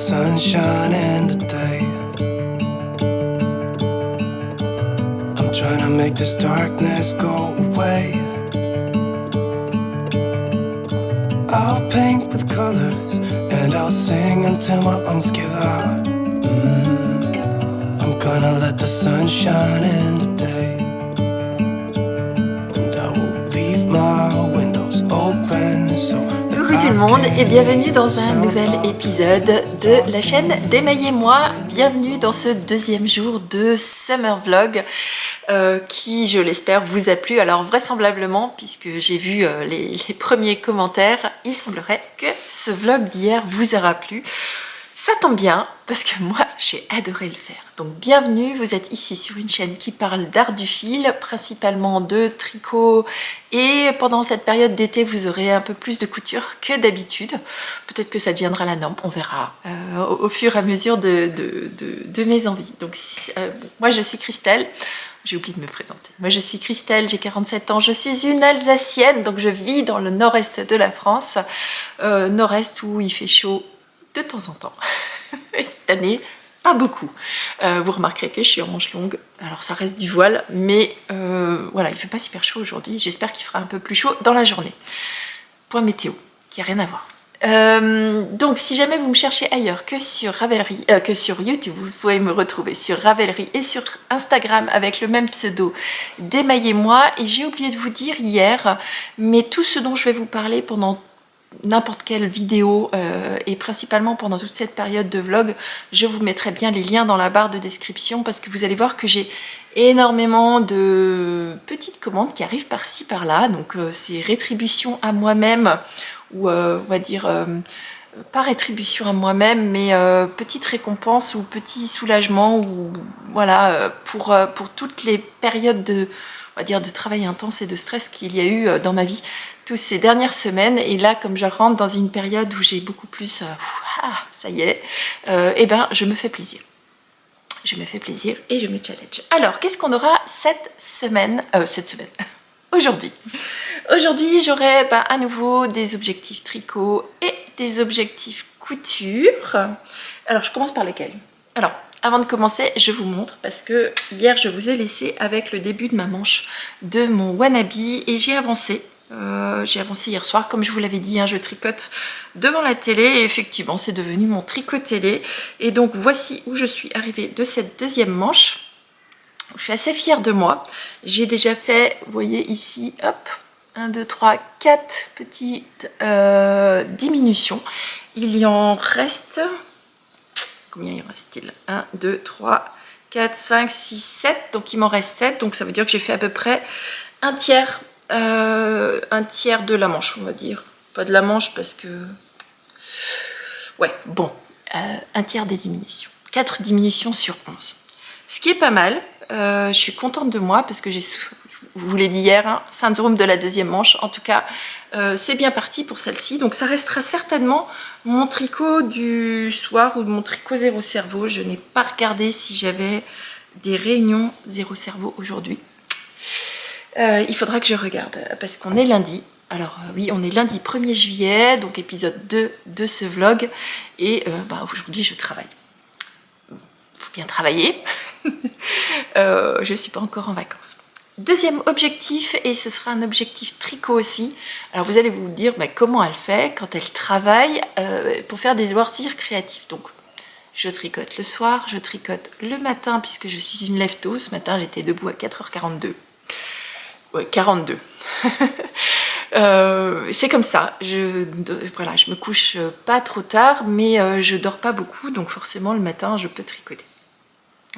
sunshine today. I'm trying to make this darkness go away. I'll paint with colors and I'll sing until my lungs give out. I'm gonna let the sun shine in today. And I will leave my windows open so. Coucou tout le monde et bienvenue dans un nouvel épisode de la chaîne d'Emmaillez-moi. Bienvenue dans ce deuxième jour de Summer Vlog qui, je l'espère, vous a plu. Alors vraisemblablement, puisque j'ai vu les premiers commentaires, il semblerait que ce vlog d'hier vous aura plu. Ça tombe bien parce que moi j'ai adoré le faire. Donc bienvenue, vous êtes ici sur une chaîne qui parle d'art du fil, principalement de tricot, et pendant cette période d'été vous aurez un peu plus de couture que d'habitude. Peut-être que ça deviendra la norme, on verra au fur et à mesure de mes envies. Donc moi je suis Christelle. J'ai oublié de me présenter. Moi je suis Christelle, j'ai 47 ans, je suis une Alsacienne, donc je vis dans le nord-est de la France, nord-est où il fait chaud de temps en temps. Et cette année, pas beaucoup. Vous remarquerez que je suis en manche longue, alors ça reste du voile, mais voilà, il fait pas super chaud aujourd'hui. J'espère qu'il fera un peu plus chaud dans la journée. Point météo, qui n'a rien à voir. Donc si jamais vous me cherchez ailleurs que sur Ravelry, que sur YouTube, vous pouvez me retrouver sur Ravelry et sur Instagram avec le même pseudo d'Emmaillez-moi. Et j'ai oublié de vous dire hier, mais tout ce dont je vais vous parler pendant n'importe quelle vidéo et principalement pendant toute cette période de vlog, je vous mettrai bien les liens dans la barre de description parce que vous allez voir que j'ai énormément de petites commandes qui arrivent par-ci par-là. Donc c'est rétribution à moi-même ou on va dire pas rétribution à moi-même mais petite récompense ou petit soulagement ou voilà pour toutes les périodes de on va dire de travail intense et de stress qu'il y a eu dans ma vie toutes ces dernières semaines. Et là, comme je rentre dans une période où j'ai beaucoup plus ça y est, et ben je me fais plaisir. Je me fais plaisir et je me challenge. Alors, qu'est-ce qu'on aura cette semaine aujourd'hui. Aujourd'hui, j'aurai à nouveau des objectifs tricot et des objectifs couture. Alors, je commence par lesquels? Alors, avant de commencer, je vous montre parce que hier, je vous ai laissé avec le début de ma manche de mon wannabe et j'ai avancé. J'ai avancé hier soir, comme je vous l'avais dit, hein, je tricote devant la télé et effectivement, c'est devenu mon tricot télé. Et donc, voici où je suis arrivée de cette deuxième manche. Je suis assez fière de moi. J'ai déjà fait, vous voyez ici, hop, 1, 2, 3, 4 petites diminutions. Il y en reste... Combien il reste-t-il? 1, 2, 3, 4, 5, 6, 7. Donc il m'en reste 7. Donc ça veut dire que j'ai fait à peu près un tiers de la manche, on va dire. Pas de la manche parce que... Ouais, bon. Un tiers des diminutions. 4 diminutions sur 11. Ce qui est pas mal. Je suis contente de moi parce que j'ai... Je vous l'ai dit hier, hein, syndrome de la deuxième manche. En tout cas, c'est bien parti pour celle-ci. Donc ça restera certainement mon tricot du soir ou mon tricot zéro cerveau. Je n'ai pas regardé si j'avais des réunions zéro cerveau aujourd'hui. Il faudra que je regarde parce qu'on est lundi. Alors oui, on est lundi 1er juillet, donc épisode 2 de ce vlog. Et aujourd'hui, je travaille. Faut bien travailler. Je ne suis pas encore en vacances. Deuxième objectif, et ce sera un objectif tricot aussi. Alors vous allez vous dire comment elle fait quand elle travaille pour faire des loisirs créatifs. Donc je tricote le soir, je tricote le matin puisque je suis une lève-tôt. Ce matin j'étais debout à 4h42. Ouais, 42. C'est comme ça. Voilà, je me couche pas trop tard, mais je dors pas beaucoup, donc forcément le matin je peux tricoter.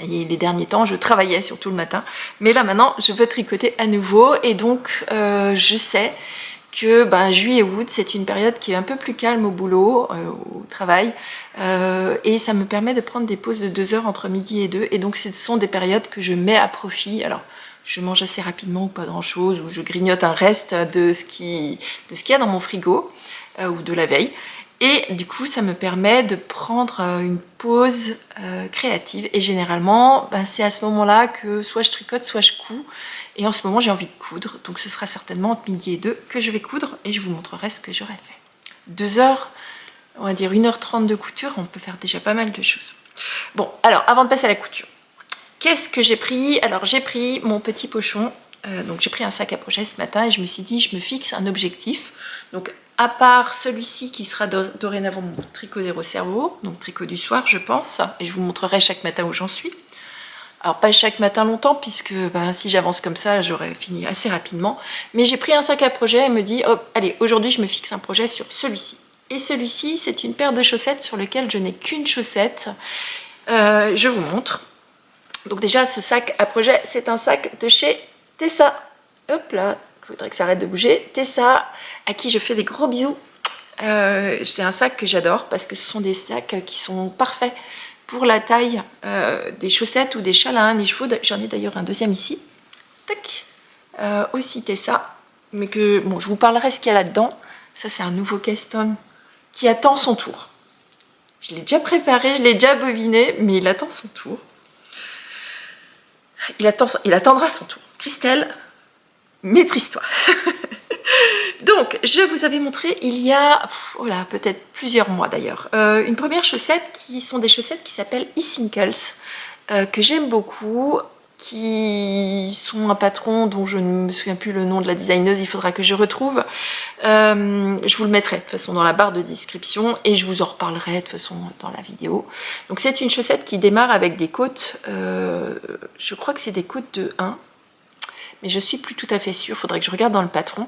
Et les derniers temps, je travaillais surtout le matin. Mais là, maintenant, je veux tricoter à nouveau. Et donc, je sais que juillet-août, c'est une période qui est un peu plus calme au boulot, au travail. Et ça me permet de prendre des pauses de 2 heures entre midi et 2. Et donc, ce sont des périodes que je mets à profit. Alors, je mange assez rapidement ou pas grand-chose, ou je grignote un reste de ce qu'il y a dans mon frigo, ou de la veille. Et du coup, ça me permet de prendre une pause créative. Et généralement, c'est à ce moment-là que soit je tricote, soit je couds. Et en ce moment, j'ai envie de coudre. Donc ce sera certainement entre midi et 2 que je vais coudre. Et je vous montrerai ce que j'aurai fait. 2 heures, on va dire 1h30 de couture, on peut faire déjà pas mal de choses. Bon, alors avant de passer à la couture, qu'est-ce que j'ai pris? Alors j'ai pris mon petit pochon, donc j'ai pris un sac à projet ce matin et je me suis dit je me fixe un objectif. Donc à part celui-ci qui sera dorénavant mon tricot zéro cerveau, donc tricot du soir je pense, et je vous montrerai chaque matin où j'en suis. Alors pas chaque matin longtemps puisque si j'avance comme ça j'aurais fini assez rapidement, mais j'ai pris un sac à projet et me dit oh, allez aujourd'hui je me fixe un projet sur celui-ci. Et celui-ci c'est une paire de chaussettes sur lequel je n'ai qu'une chaussette, je vous montre. Donc déjà ce sac à projet c'est un sac de chez Tessa, hop là, il faudrait que ça arrête de bouger, Tessa à qui je fais des gros bisous. C'est un sac que j'adore parce que ce sont des sacs qui sont parfaits pour la taille des chaussettes ou des châles à les chevaux. J'en ai d'ailleurs un deuxième ici. Tac. Aussi Tessa, mais que bon, je vous parlerai ce qu'il y a là-dedans. Ça c'est un nouveau Keston qui attend son tour. Je l'ai déjà préparé, je l'ai déjà bobiné, mais il attend son tour. Il attendra son tour. Christelle, maîtrise-toi. Donc, je vous avais montré il y a peut-être plusieurs mois d'ailleurs, une première chaussette qui sont des chaussettes qui s'appellent E-Sinkles, que j'aime beaucoup, qui sont un patron dont je ne me souviens plus le nom de la designeuse, il faudra que je retrouve. Je vous le mettrai de toute façon dans la barre de description et je vous en reparlerai de toute façon dans la vidéo. Donc c'est une chaussette qui démarre avec des côtes, je crois que c'est des côtes de 1. Mais je suis plus tout à fait sûre, il faudrait que je regarde dans le patron.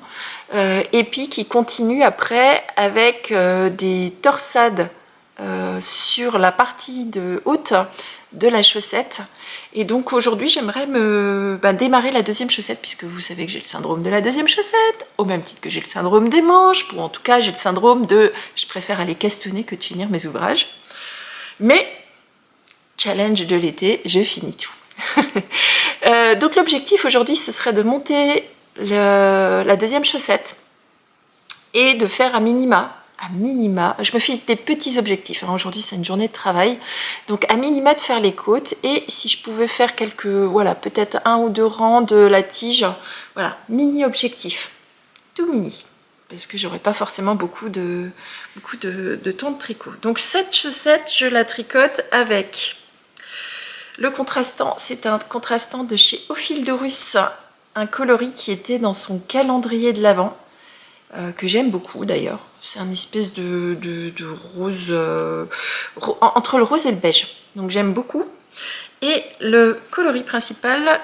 Et puis qui continue après avec des torsades sur la partie haute de la chaussette. Et donc aujourd'hui j'aimerais démarrer la deuxième chaussette, puisque vous savez que j'ai le syndrome de la deuxième chaussette, au même titre que j'ai le syndrome des manches, ou en tout cas j'ai le syndrome de je préfère aller castonner que de finir mes ouvrages. Mais challenge de l'été, je finis tout. Donc l'objectif aujourd'hui ce serait de monter la deuxième chaussette et de faire à minima, je me fixe des petits objectifs, hein. Aujourd'hui c'est une journée de travail, donc à minima de faire les côtes et si je pouvais faire quelques, peut-être 1 ou 2 rangs de la tige, mini objectif, tout mini, parce que j'aurais pas forcément beaucoup de temps de tricot. Donc cette chaussette je la tricote avec le contrastant, c'est un contrastant de chez Au Fil de Russe, un coloris qui était dans son calendrier de l'Avent, que j'aime beaucoup d'ailleurs. C'est un espèce de rose, entre le rose et le beige, donc j'aime beaucoup. Et le coloris principal,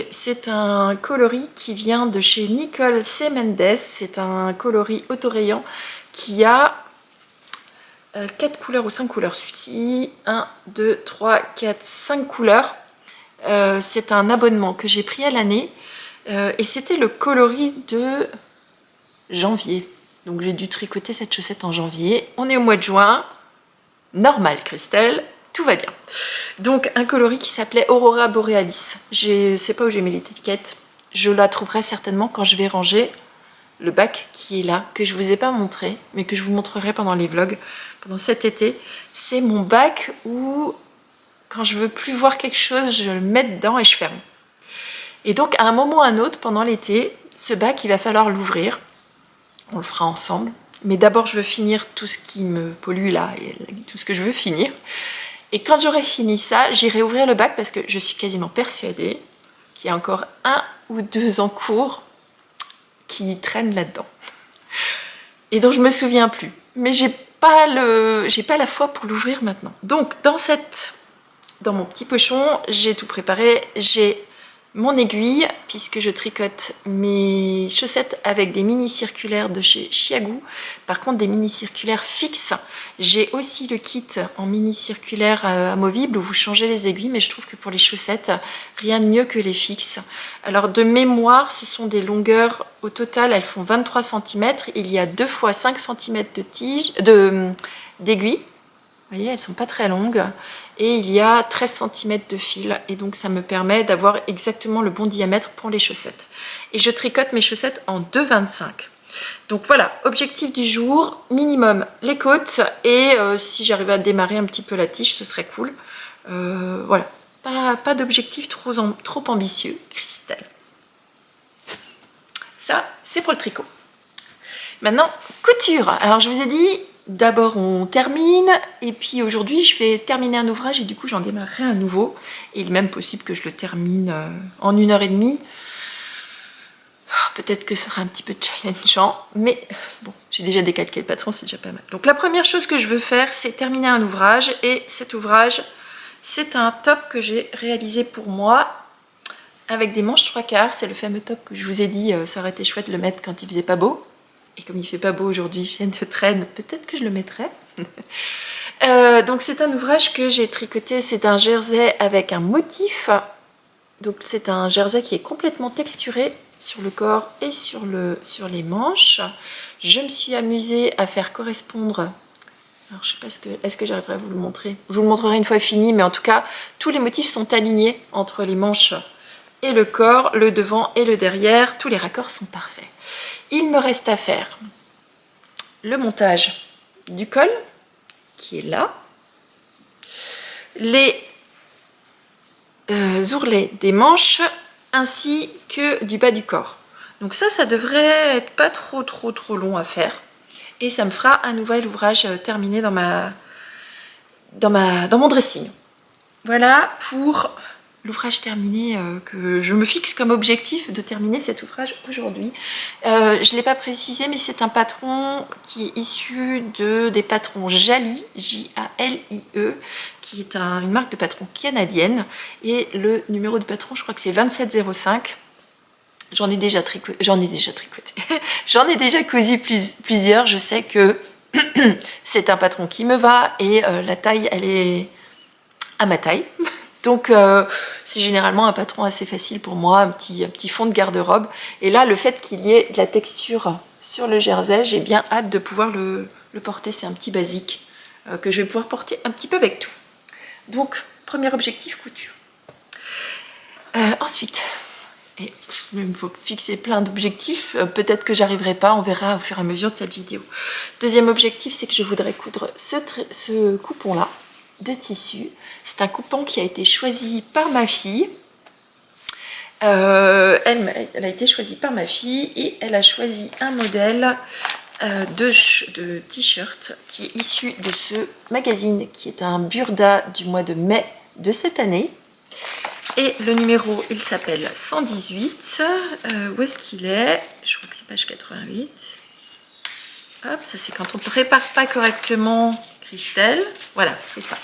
c'est un coloris qui vient de chez Nicole C. Mendes, c'est un coloris autorayant qui a 4 couleurs ou 5 couleurs, celui-ci, 1, 2, 3, 4, 5 couleurs. C'est un abonnement que j'ai pris à l'année et c'était le coloris de janvier. Donc j'ai dû tricoter cette chaussette en janvier. On est au mois de juin, normal Christelle, tout va bien. Donc un coloris qui s'appelait Aurora Borealis. Je ne sais pas où j'ai mis l'étiquette, je la trouverai certainement quand je vais ranger le bac qui est là, que je vous ai pas montré, mais que je vous montrerai pendant les vlogs, pendant cet été. C'est mon bac où, quand je veux plus voir quelque chose, je le mets dedans et je ferme. Et donc, à un moment ou à un autre, pendant l'été, ce bac, il va falloir l'ouvrir. On le fera ensemble. Mais d'abord, je veux finir tout ce qui me pollue là, et tout ce que je veux finir. Et quand j'aurai fini ça, j'irai ouvrir le bac parce que je suis quasiment persuadée qu'il y a encore 1 ou 2 en cours qui traîne là-dedans et dont je me souviens plus, mais j'ai pas la foi pour l'ouvrir maintenant. Donc dans mon petit pochon j'ai tout préparé, j'ai mon aiguille puisque je tricote mes chaussettes avec des mini circulaires de chez Chiagou, par contre des mini circulaires fixes. J'ai aussi le kit en mini circulaire amovible où vous changez les aiguilles, mais je trouve que pour les chaussettes rien de mieux que les fixes. Alors de mémoire ce sont des longueurs, au total elles font 23 cm, il y a 2 fois 5 cm de tige d'aiguilles. Vous voyez, elles sont pas très longues. Et il y a 13 cm de fil. Et donc, ça me permet d'avoir exactement le bon diamètre pour les chaussettes. Et je tricote mes chaussettes en 2,25. Donc voilà, objectif du jour, minimum les côtes. Et si j'arrive à démarrer un petit peu la tige, ce serait cool. Voilà, pas d'objectif trop ambitieux, Christelle. Ça, c'est pour le tricot. Maintenant, couture. Alors, je vous ai dit, d'abord on termine, et puis aujourd'hui je vais terminer un ouvrage et du coup j'en démarrerai un nouveau. Et il est même possible que je le termine en 1h30. Peut-être que ce sera un petit peu challengeant, mais bon, j'ai déjà décalqué le patron, c'est déjà pas mal. Donc la première chose que je veux faire, c'est terminer un ouvrage, et cet ouvrage, c'est un top que j'ai réalisé pour moi, avec des manches 3/4, c'est le fameux top que je vous ai dit, ça aurait été chouette de le mettre quand il faisait pas beau. Et comme il fait pas beau aujourd'hui, chaîne de traîne, peut-être que je le mettrai. Donc c'est un ouvrage que j'ai tricoté, c'est un jersey avec un motif. Donc c'est un jersey qui est complètement texturé sur le corps et sur les manches. Je me suis amusée à faire correspondre... Alors je sais pas, est-ce que j'arriverai à vous le montrer? Je vous le montrerai une fois fini, mais en tout cas, tous les motifs sont alignés entre les manches et le corps, le devant et le derrière. Tous les raccords sont parfaits. Il me reste à faire le montage du col, qui est là, les ourlets des manches, ainsi que du bas du corps. Donc ça devrait être pas trop long à faire. Et ça me fera un nouvel ouvrage terminé dans mon dressing. Voilà pour l'ouvrage terminé que je me fixe comme objectif de terminer cet ouvrage aujourd'hui. Je ne l'ai pas précisé, mais c'est un patron qui est issu des patrons Jali, J-A-L-I-E, qui est une marque de patron canadienne. Et le numéro de patron, je crois que c'est 2705. J'en ai déjà tricoté, j'en ai déjà cousu plusieurs. Je sais que c'est un patron qui me va, et la taille, elle est à ma taille. Donc c'est généralement un patron assez facile pour moi, un petit fond de garde-robe. Et là, le fait qu'il y ait de la texture sur le jersey, j'ai bien hâte de pouvoir le porter. C'est un petit basique que je vais pouvoir porter un petit peu avec tout. Donc, premier objectif, couture. Ensuite, et il me faut fixer plein d'objectifs, peut-être que j'arriverai pas, on verra au fur et à mesure de cette vidéo. Deuxième objectif, c'est que je voudrais coudre ce coupon-là de tissu. C'est un coupon qui a été choisi par ma fille. Elle a été choisie par ma fille, et elle a choisi un modèle de t-shirt qui est issu de ce magazine, qui est un Burda du mois de mai de cette année. Et le numéro, il s'appelle 118. Où est-ce qu'il est? Je crois que c'est page 88. Hop, ça c'est quand on ne prépare pas correctement, Christelle. Voilà, c'est ça.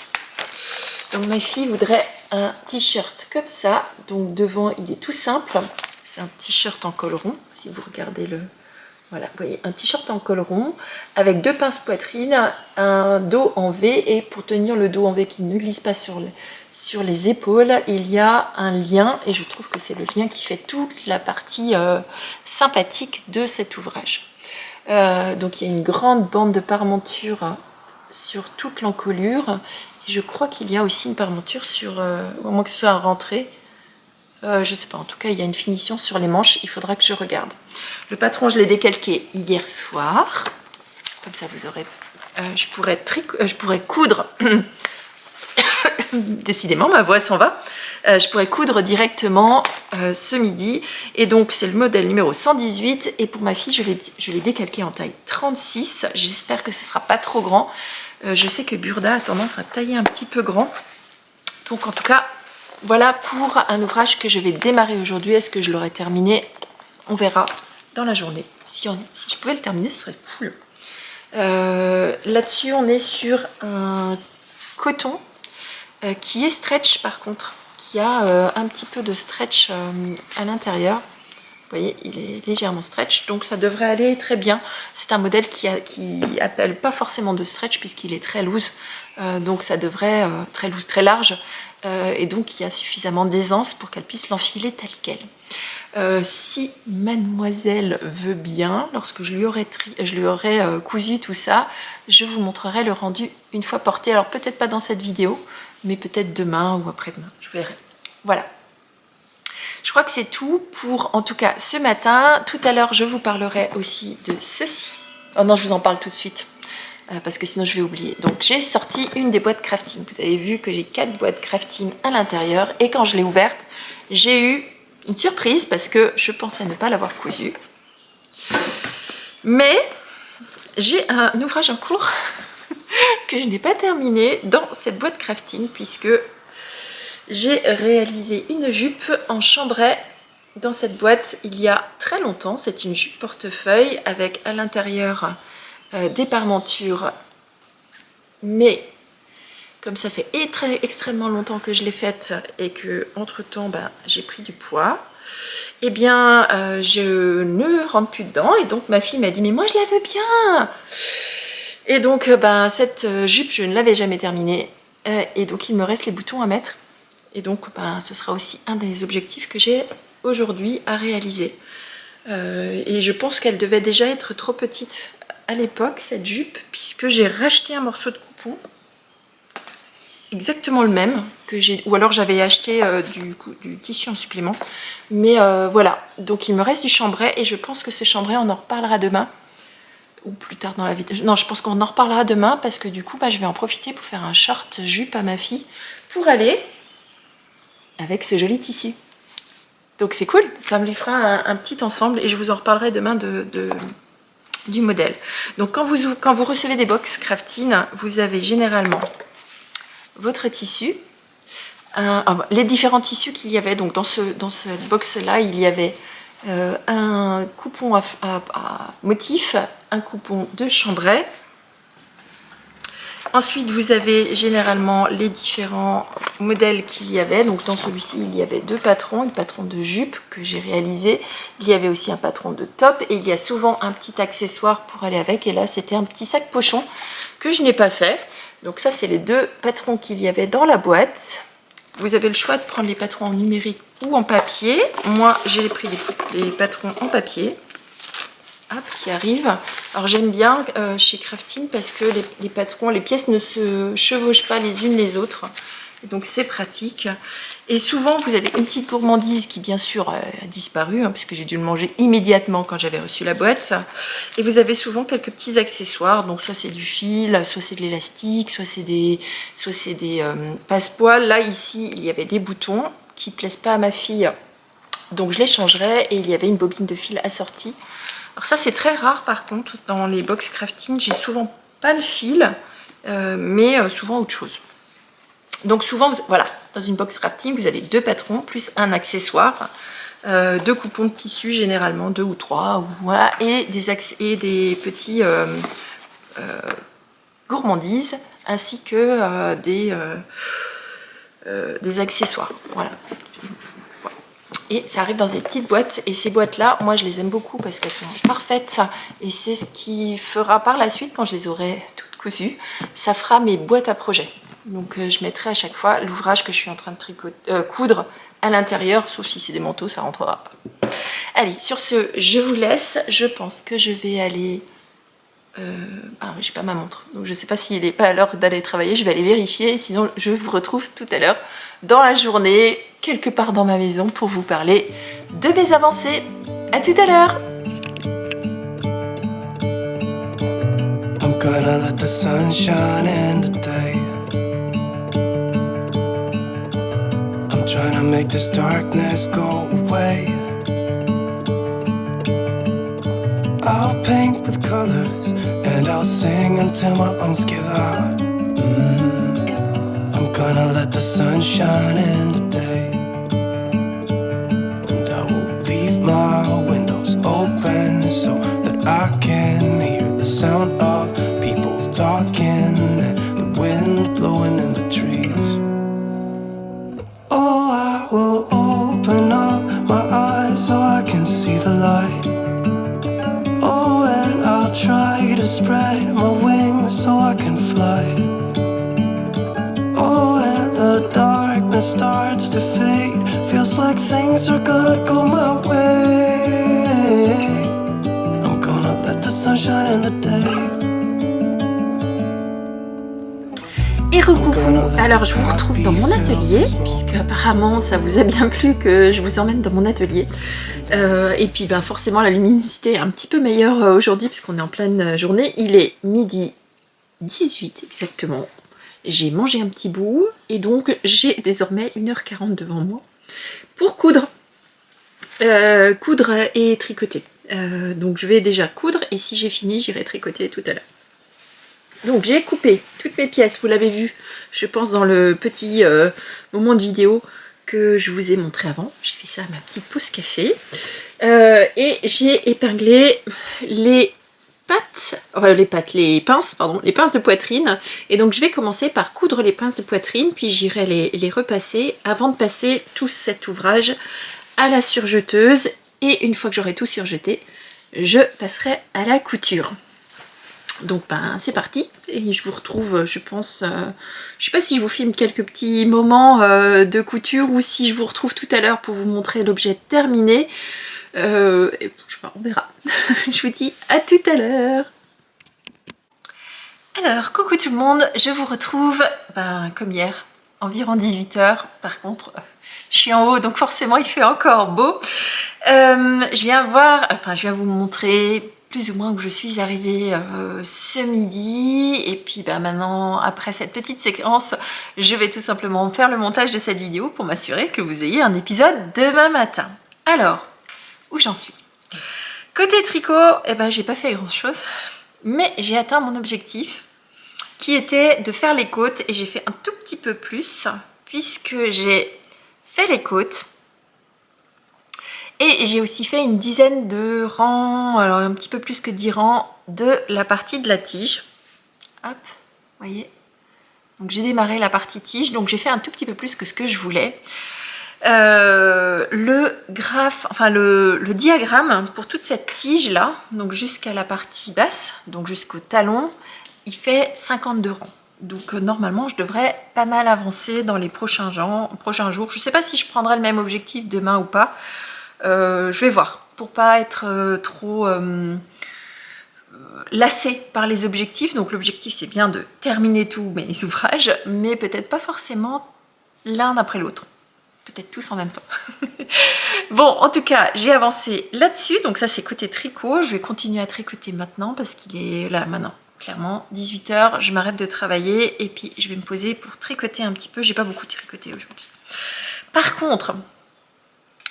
Donc ma fille voudrait un t-shirt comme ça. Donc devant, il est tout simple. C'est un t-shirt en col rond, si vous regardez le... Voilà, vous voyez, un t-shirt en col rond avec 2 pinces poitrine, un dos en V, et pour tenir le dos en V qui ne glisse pas sur les épaules, il y a un lien, et je trouve que c'est le lien qui fait toute la partie sympathique de cet ouvrage. Donc il y a une grande bande de parementure sur toute l'encolure. Je crois qu'il y a aussi une parementure au moins que ce soit rentré. Je sais pas, en tout cas il y a une finition sur les manches, il faudra que je regarde. Le patron, je l'ai décalqué hier soir, comme ça vous aurez... je pourrais coudre, décidément ma voix s'en va, je pourrais coudre directement ce midi. Et donc c'est le modèle numéro 118, et pour ma fille je l'ai décalqué en taille 36, j'espère que ce sera pas trop grand. Je sais que Burda a tendance à tailler un petit peu grand, donc en tout cas voilà pour un ouvrage que je vais démarrer aujourd'hui. Est-ce que je l'aurai terminé? On verra dans la journée. Si je pouvais le terminer, ce serait cool. Là-dessus, on est sur un coton qui est stretch par contre, qui a un petit peu de stretch à l'intérieur. Vous voyez, il est légèrement stretch, donc ça devrait aller très bien. C'est un modèle qui appelle pas forcément de stretch puisqu'il est très loose, donc ça devrait très loose, très large, et donc il y a suffisamment d'aisance pour qu'elle puisse l'enfiler tel quel. Si mademoiselle veut bien, lorsque je lui aurai cousu tout ça, je vous montrerai le rendu une fois porté. Alors peut-être pas dans cette vidéo, mais peut-être demain ou après-demain, je verrai. Voilà. Je crois que c'est tout pour, en tout cas, ce matin. Tout à l'heure, je vous parlerai aussi de ceci. Oh non, je vous en parle tout de suite, parce que sinon je vais oublier. Donc, j'ai sorti une des boîtes crafting. Vous avez vu que j'ai 4 boîtes crafting à l'intérieur. Et quand je l'ai ouverte, j'ai eu une surprise, parce que je pensais ne pas l'avoir cousue. Mais j'ai un ouvrage en cours que je n'ai pas terminé dans cette boîte crafting, puisque j'ai réalisé une jupe en chambray dans cette boîte il y a très longtemps. C'est une jupe portefeuille avec à l'intérieur des parmentures, mais comme ça fait extrêmement longtemps que je l'ai faite et que entre temps j'ai pris du poids, eh bien je ne rentre plus dedans, et donc ma fille m'a dit mais moi je la veux bien, et donc cette jupe je ne l'avais jamais terminée, et donc il me reste les boutons à mettre, et donc ce sera aussi un des objectifs que j'ai aujourd'hui à réaliser, et je pense qu'elle devait déjà être trop petite à l'époque cette jupe, puisque j'ai racheté un morceau de coupon exactement le même que j'ai, ou alors j'avais acheté du tissu en supplément, mais voilà, donc il me reste du chambray, et je pense que ce chambray on en reparlera demain ou plus tard dans la vidéo. Non, je pense qu'on en reparlera demain, parce que du coup je vais en profiter pour faire un short jupe à ma fille pour aller avec ce joli tissu, donc c'est cool, ça me lui fera un petit ensemble, et je vous en reparlerai demain du modèle. Donc quand vous recevez des box crafting, vous avez généralement votre tissu, les différents tissus qu'il y avait. Donc dans cette box là, il y avait un coupon à motif, un coupon de chambray. Ensuite vous avez généralement les différents modèles qu'il y avait. Donc dans celui-ci il y avait 2 patrons, une patron de jupe que j'ai réalisé, il y avait aussi un patron de top, et il y a souvent un petit accessoire pour aller avec, et là c'était un petit sac pochon que je n'ai pas fait. Donc ça c'est les 2 patrons qu'il y avait dans la boîte. Vous avez le choix de prendre les patrons en numérique ou en papier. Moi j'ai pris les patrons en papier. Hop, qui arrivent. Alors j'aime bien chez Crafting, parce que les patrons, les pièces ne se chevauchent pas les unes les autres. Et donc c'est pratique. Et souvent vous avez une petite gourmandise qui bien sûr a disparu, puisque j'ai dû le manger immédiatement quand j'avais reçu la boîte. Et vous avez souvent quelques petits accessoires, donc soit c'est du fil, soit c'est de l'élastique, soit c'est des passepoils. Là ici il y avait des boutons qui ne plaisent pas à ma fille, donc je les changerai, et il y avait une bobine de fil assortie. Alors ça c'est très rare par contre dans les box crafting, j'ai souvent pas le fil, mais souvent autre chose. Donc souvent, voilà, dans une box crafting, vous avez 2 patrons plus un accessoire, 2 coupons de tissu généralement, 2 ou 3, voilà, et des petits gourmandises, ainsi que des accessoires, voilà. Et ça arrive dans des petites boîtes, et ces boîtes-là, moi je les aime beaucoup parce qu'elles sont parfaites, et c'est ce qui fera par la suite, quand je les aurai toutes cousues, ça fera mes boîtes à projets. Donc je mettrai à chaque fois l'ouvrage que je suis en train de coudre à l'intérieur, sauf si c'est des manteaux, ça rentrera pas. Allez, sur ce, je vous laisse. Je pense que je vais aller... j'ai pas ma montre, donc je sais pas s'il n'est pas à l'heure d'aller travailler. Je vais aller vérifier, sinon je vous retrouve tout à l'heure dans la journée, quelque part dans ma maison, pour vous parler de mes avancées. À tout à l'heure. I'm gonna let the sun shine in today. I'm trying to make this darkness go away. I'll paint with colors and I'll sing until my lungs give out. I'm gonna let the sun shine in today. And I will leave my windows open so that I can hear the sound of people talking and the wind blowing in the trees. Oh, I will open up my eyes so I can see the light. Oh, and I'll try to spread my wings so I can fly. Oh, and the darkness starts to fade. Feels like things are gonna go my way. I'm gonna let the sun shine in the day. Et recoucou, alors je vous retrouve dans mon atelier, puisque apparemment ça vous a bien plu que je vous emmène dans mon atelier. Et puis forcément la luminosité est un petit peu meilleure aujourd'hui, puisqu'on est en pleine journée. Il est midi 18 exactement. J'ai mangé un petit bout, et donc j'ai désormais 1h40 devant moi pour coudre. Coudre et tricoter. Donc je vais déjà coudre et si j'ai fini, j'irai tricoter tout à l'heure. Donc j'ai coupé toutes mes pièces, vous l'avez vu, je pense dans le petit moment de vidéo que je vous ai montré avant. J'ai fait ça à ma petite pause café. Et j'ai épinglé les pinces de poitrine. Et donc je vais commencer par coudre les pinces de poitrine, puis j'irai les repasser avant de passer tout cet ouvrage à la surjeteuse. Et une fois que j'aurai tout surjeté, je passerai à la couture. Donc c'est parti et je vous retrouve, je pense, je sais pas si je vous filme quelques petits moments de couture ou si je vous retrouve tout à l'heure pour vous montrer l'objet terminé. Et, je sais pas, on verra. Je vous dis à tout à l'heure. Alors, coucou tout le monde, je vous retrouve comme hier, environ 18 h. Par contre, je suis en haut donc forcément il fait encore beau. Je viens vous montrer plus ou moins où je suis arrivée ce midi. Et puis maintenant, après cette petite séquence, je vais tout simplement faire le montage de cette vidéo pour m'assurer que vous ayez un épisode demain matin. Alors, où j'en suis? Côté tricot, j'ai pas fait grand chose, mais j'ai atteint mon objectif qui était de faire les côtes et j'ai fait un tout petit peu plus puisque j'ai fait les côtes. Et j'ai aussi fait une dizaine de rangs, alors un petit peu plus que 10 rangs de la partie de la tige. Hop, vous voyez. Donc j'ai démarré la partie tige, donc j'ai fait un tout petit peu plus que ce que je voulais. Le diagramme pour toute cette tige là, donc jusqu'à la partie basse, donc jusqu'au talon, il fait 52 rangs. Donc normalement je devrais pas mal avancer dans les prochains jours. Je ne sais pas si je prendrai le même objectif demain ou pas. Je vais voir, pour pas être trop lassée par les objectifs. Donc l'objectif c'est bien de terminer tous mes ouvrages, mais peut-être pas forcément l'un après l'autre. Peut-être tous en même temps. Bon, en tout cas, j'ai avancé là-dessus. Donc ça c'est côté tricot. Je vais continuer à tricoter maintenant parce qu'il est là maintenant. Clairement, 18 h, je m'arrête de travailler et puis je vais me poser pour tricoter un petit peu. J'ai pas beaucoup tricoté aujourd'hui. Par contre,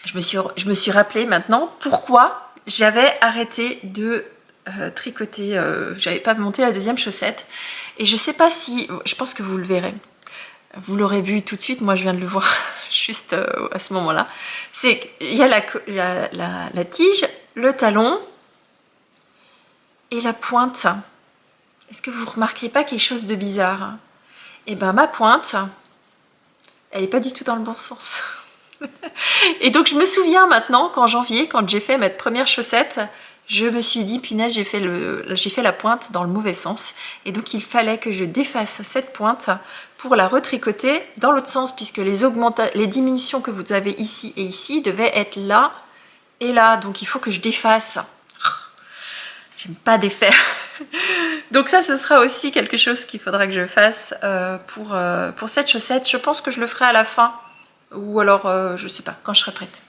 je me suis rappelé maintenant pourquoi j'avais arrêté de tricoter, j'avais pas monté la deuxième chaussette. Et je sais pas si, je pense que vous le verrez. Vous l'aurez vu tout de suite, moi je viens de le voir juste à ce moment-là. C'est qu'il y a la tige, le talon et la pointe. Est-ce que vous ne remarquez pas quelque chose de bizarre? Eh ben ma pointe, elle n'est pas du tout dans le bon sens. Et donc je me souviens maintenant qu'en janvier, quand j'ai fait ma première chaussette, je me suis dit, punaise, j'ai fait la pointe dans le mauvais sens. Et donc il fallait que je défasse cette pointe pour la retricoter dans l'autre sens, puisque les diminutions que vous avez ici et ici devaient être là et là. Donc il faut que je défasse. J'aime pas défaire. Donc ça, ce sera aussi quelque chose qu'il faudra que je fasse pour cette chaussette. Je pense que je le ferai à la fin. Ou alors, je sais pas, quand je serai prête.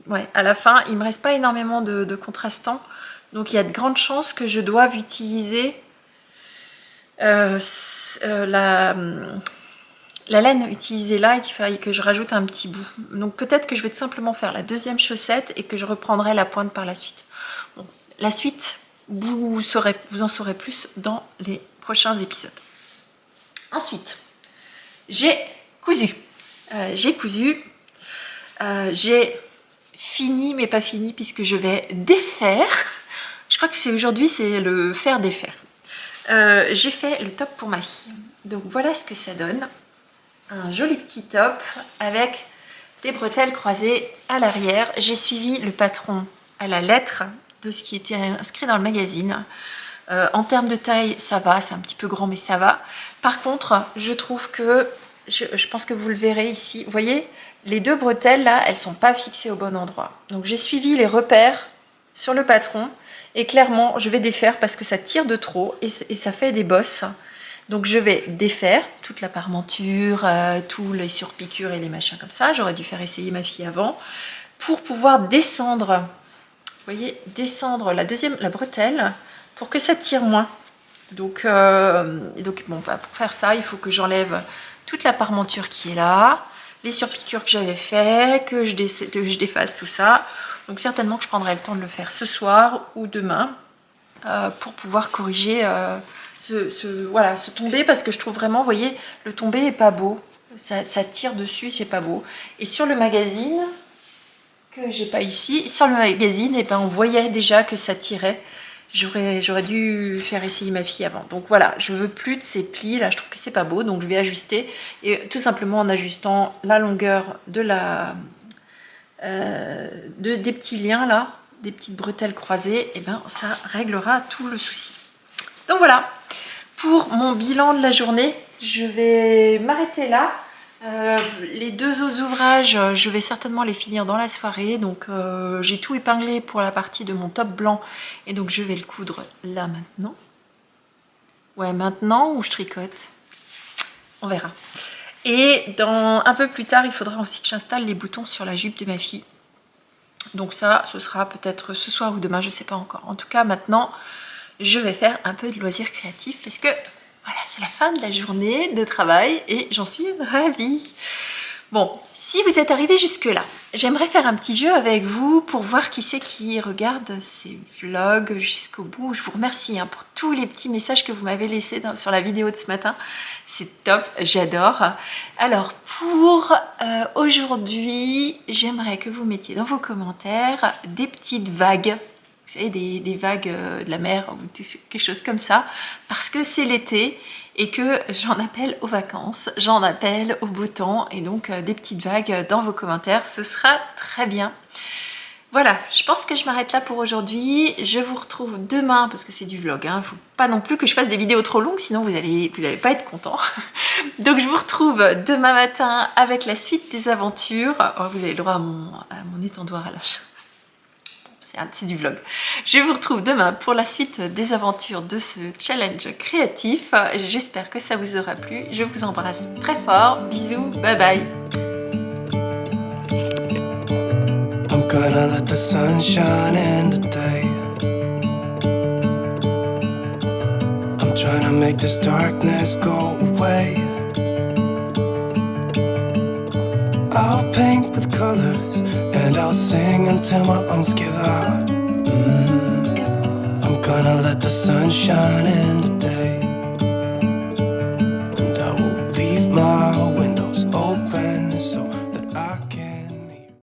Ouais, à la fin, il me reste pas énormément de contrastants. Donc il y a de grandes chances que je doive utiliser la laine utilisée là et qu'il faille que je rajoute un petit bout. Donc peut-être que je vais tout simplement faire la deuxième chaussette et que je reprendrai la pointe par la suite. Bon, la suite, vous en saurez plus dans les prochains épisodes. Ensuite, j'ai cousu. J'ai fini, mais pas fini, puisque je vais défaire. Je crois que c'est aujourd'hui, c'est le faire défaire. J'ai fait le top pour ma fille. Donc voilà ce que ça donne. Un joli petit top avec des bretelles croisées à l'arrière. J'ai suivi le patron à la lettre de ce qui était inscrit dans le magazine. En termes de taille, ça va, c'est un petit peu grand, mais ça va. Par contre, je trouve que, je pense que vous le verrez ici, vous voyez, les deux bretelles là, elles sont pas fixées au bon endroit. Donc j'ai suivi les repères sur le patron et clairement, je vais défaire parce que ça tire de trop et ça fait des bosses. Donc je vais défaire toute la parmenture, tous les surpiqûres et les machins comme ça. J'aurais dû faire essayer ma fille avant pour pouvoir descendre. Vous voyez, descendre la bretelle pour que ça tire moins. Donc bon, pour faire ça, il faut que j'enlève toute la parmenture qui est là, les surpiqûres que j'avais fait, que je défasse tout ça. Donc certainement que je prendrai le temps de le faire ce soir ou demain pour pouvoir corriger ce tombé, parce que je trouve vraiment, vous voyez, le tombé est pas beau. Ça tire dessus, c'est pas beau. Et sur le magazine, que j'ai pas ici, sur le magazine, et ben on voyait déjà que ça tirait. J'aurais dû faire essayer ma fille avant. Donc voilà, je veux plus de ces plis là, je trouve que c'est pas beau, donc je vais ajuster. Et tout simplement en ajustant la longueur de des petits liens là, des petites bretelles croisées, et ben ça réglera tout le souci. Donc voilà, pour mon bilan de la journée, je vais m'arrêter là. Les deux autres ouvrages, je vais certainement les finir dans la soirée. Donc j'ai tout épinglé pour la partie de mon top blanc. Et donc je vais le coudre là maintenant. Ouais, maintenant ou je tricote. On verra. Et un peu plus tard, il faudra aussi que j'installe les boutons sur la jupe de ma fille. Donc ça, ce sera peut-être ce soir ou demain, je ne sais pas encore. En tout cas, maintenant, je vais faire un peu de loisirs créatifs parce que voilà, c'est la fin de la journée de travail et j'en suis ravie. Bon, si vous êtes arrivé jusque-là, j'aimerais faire un petit jeu avec vous pour voir qui c'est qui regarde ces vlogs jusqu'au bout. Je vous remercie pour tous les petits messages que vous m'avez laissés sur la vidéo de ce matin. C'est top, j'adore. Alors, pour aujourd'hui, j'aimerais que vous mettiez dans vos commentaires des petites vagues. Vous savez, des vagues de la mer ou quelque chose comme ça, parce que c'est l'été et que j'en appelle aux vacances, j'en appelle au beau temps, et donc des petites vagues dans vos commentaires, ce sera très bien. Voilà, je pense que je m'arrête là pour aujourd'hui. Je vous retrouve demain, parce que c'est du vlog, hein. Faut pas non plus que je fasse des vidéos trop longues, sinon vous allez pas être content. Donc je vous retrouve demain matin avec la suite des aventures. Oh, vous avez le droit à mon étendoir à l'âge. C'est du vlog. Je vous retrouve demain pour la suite des aventures de ce challenge créatif. J'espère que ça vous aura plu. Je vous embrasse très fort. Bisous, bye bye. I'm gonna let the sun shine in today. I'm trying to make this darkness go away. I'll paint with colors and I'll sing until my lungs give out. I'm gonna let the sun shine in today.